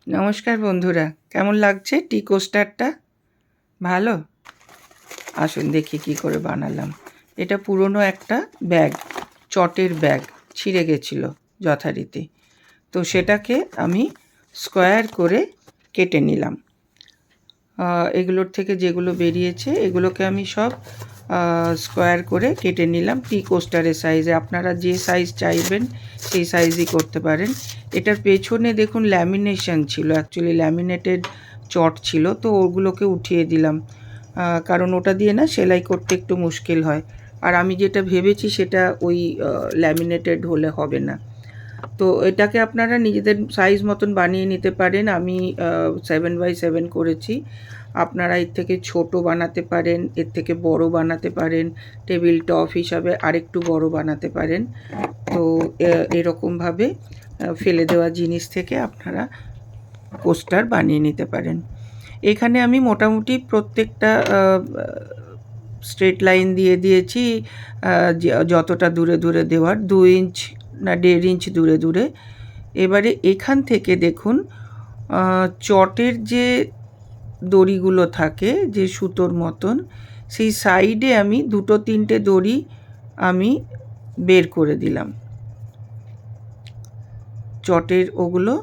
নমস্কার বন্ধুরা, কেমন লাগছে টি কোস্টারটা? ভালো? আসুন দেখি কি করে বানালাম। এটা পুরনো একটা ব্যাগ, চটের ব্যাগ, ছিঁড়ে গেছিলো যথারীতি। তো সেটাকে আমি স্কোয়ার করে কেটে নিলাম। এগুলোর থেকে যেগুলো বেরিয়েছে এগুলোকে আমি সব স্কোয়ার করে কেটে নিলাম টি কোস্টারের সাইজে। আপনারা যে সাইজ চাইবেন সেই সাইজই করতে পারেন। এটার পেছনে দেখুন ল্যামিনেশন ছিল, অ্যাকচুয়ালি ল্যামিনেটেড চট ছিল, তো ওগুলোকে উঠিয়ে দিলাম, কারণ ওটা দিয়ে না সেলাই করতে একটু মুশকিল হয়। আর আমি যেটা ভেবেছি সেটা ওই ল্যামিনেটেড হলে হবে না। তো এটাকে আপনারা নিজেদের সাইজ মতন বানিয়ে নিতে পারেন। আমি 7x7 করেছি। আপনারা এর থেকে ছোট বানাতে পারেন, এর থেকে বড় বানাতে পারেন, টেবিল টপ হিসাবে আরেকটু বড় বানাতে পারেন। তো এরকমভাবে ফেলে দেওয়া জিনিস থেকে আপনারা কোস্টার বানিয়ে নিতে পারেন। এখানে আমি মোটামুটি প্রত্যেকটা স্ট্রেট লাইন দিয়ে দিয়েছি, যতটা দূরে দূরে দেওয়ার, 2 ইঞ্চ না 1.5 ইঞ্চ দূরে দূরে। এবারে এখান থেকে দেখুন চটের যে দড়িগুলো থাকে, যে সুতোর মতন, সেই সাইডে আমি 2-3টে দড়ি আমি বের করে দিলাম। চটের ওগুলো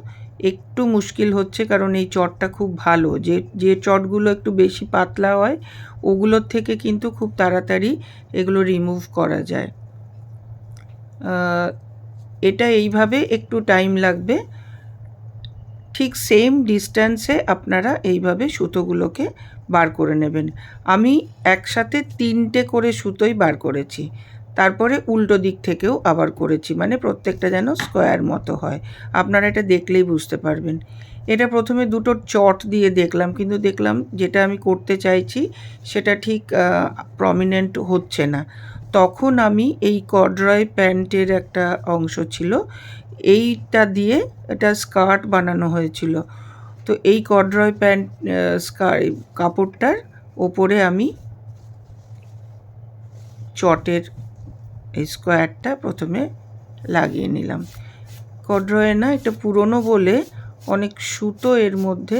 একটু মুশকিল হচ্ছে, কারণ এই চটটা খুব ভালো, যে চটগুলো একটু বেশি পাতলা হয় ওগুলোর থেকে কিন্তু খুব তাড়াতাড়ি এগুলো রিমুভ করা যায়। এটা এইভাবে একটু টাইম লাগবে। ঠিক সেম ডিস্ট্যান্সে আপনারা এইভাবে সুতোগুলোকে বার করে নেবেন। আমি একসাথে 3টে করে সুতোই বার করেছি, তারপরে উল্টো দিক থেকেও আবার করেছি, মানে প্রত্যেকটা যেন স্কোয়ার মতো হয়। আপনারা এটা দেখলেই বুঝতে পারবেন। এটা প্রথমে 2টো চট দিয়ে দেখলাম, কিন্তু দেখলাম যেটা আমি করতে চাইছি সেটা ঠিক প্রমিনেন্ট হচ্ছে না। তখন আমি এই কর্ডরয় প্যান্টের একটা অংশ ছিল, এইটা দিয়ে এটা স্কার্ট বানানো হয়েছিল। তো এই কর্ডরয় প্যান্ট কাপড়টার ওপরে আমি চটের এই স্কোয়ারটা প্রথমে লাগিয়ে নিলাম। কর্ডরয় না, এটা পুরনো বলে অনেক সুতো এর মধ্যে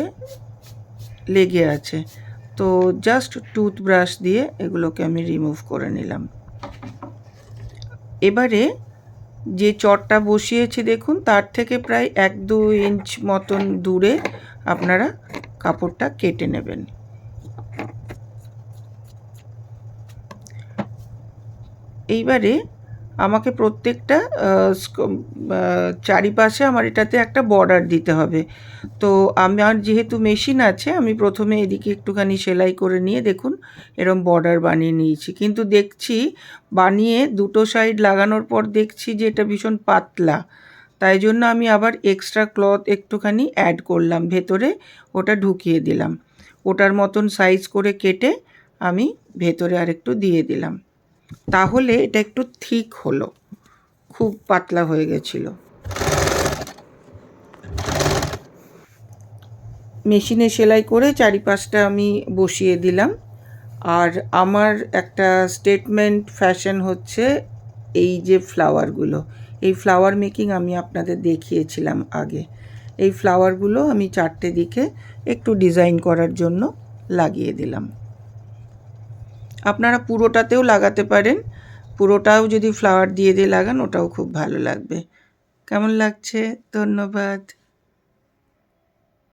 লেগে আছে, তো জাস্ট টুথব্রাশ দিয়ে এগুলোকে আমি রিমুভ করে নিলাম। এবারে যে চটটা বসিয়েছি দেখুন, তার থেকে প্রায় 1-2 ইঞ্চ মতন দূরে আপনারা কাপড়টা কেটে নেবেন। এইবারে আমাকে প্রত্যেকটা চারিপাশে আমার এটাতে একটা বর্ডার দিতে হবে। তো আমার যেহেতু মেশিন আছে, আমি প্রথমে এদিকে একটুখানি সেলাই করে নিয়ে দেখুন এরম বর্ডার বানিয়ে নিয়েছি। কিন্তু দেখছি বানিয়ে 2টো সাইড লাগানোর পর দেখছি যে এটা ভীষণ পাতলা, তাই জন্য আমি আবার এক্সট্রা ক্লথ একটুখানি অ্যাড করলাম, ভেতরে ওটা ঢুকিয়ে দিলাম। ওটার মতন সাইজ করে কেটে আমি ভেতরে আরেকটু দিয়ে দিলাম, তাহলে এটা একটু থিক হলো, খুব পাতলা হয়ে গেছিলো। মেশিনে সেলাই করে চারিপাশটা আমি বসিয়ে দিলাম। আর আমার একটা স্টেটমেন্ট ফ্যাশন হচ্ছে এই যে ফ্লাওয়ারগুলো, এই ফ্লাওয়ার মেকিং আমি আপনাদের দেখিয়েছিলাম আগে। এই ফ্লাওয়ারগুলো আমি 4টে দিকে একটু ডিজাইন করার জন্য লাগিয়ে দিলাম। আপনারা পুরোটাতেও লাগাতে পারেন, পুরোটাও যদি ফ্লাওয়ার দিয়ে লাগান ওটাও খুব ভালো লাগবে। কেমন লাগছে? ধন্যবাদ।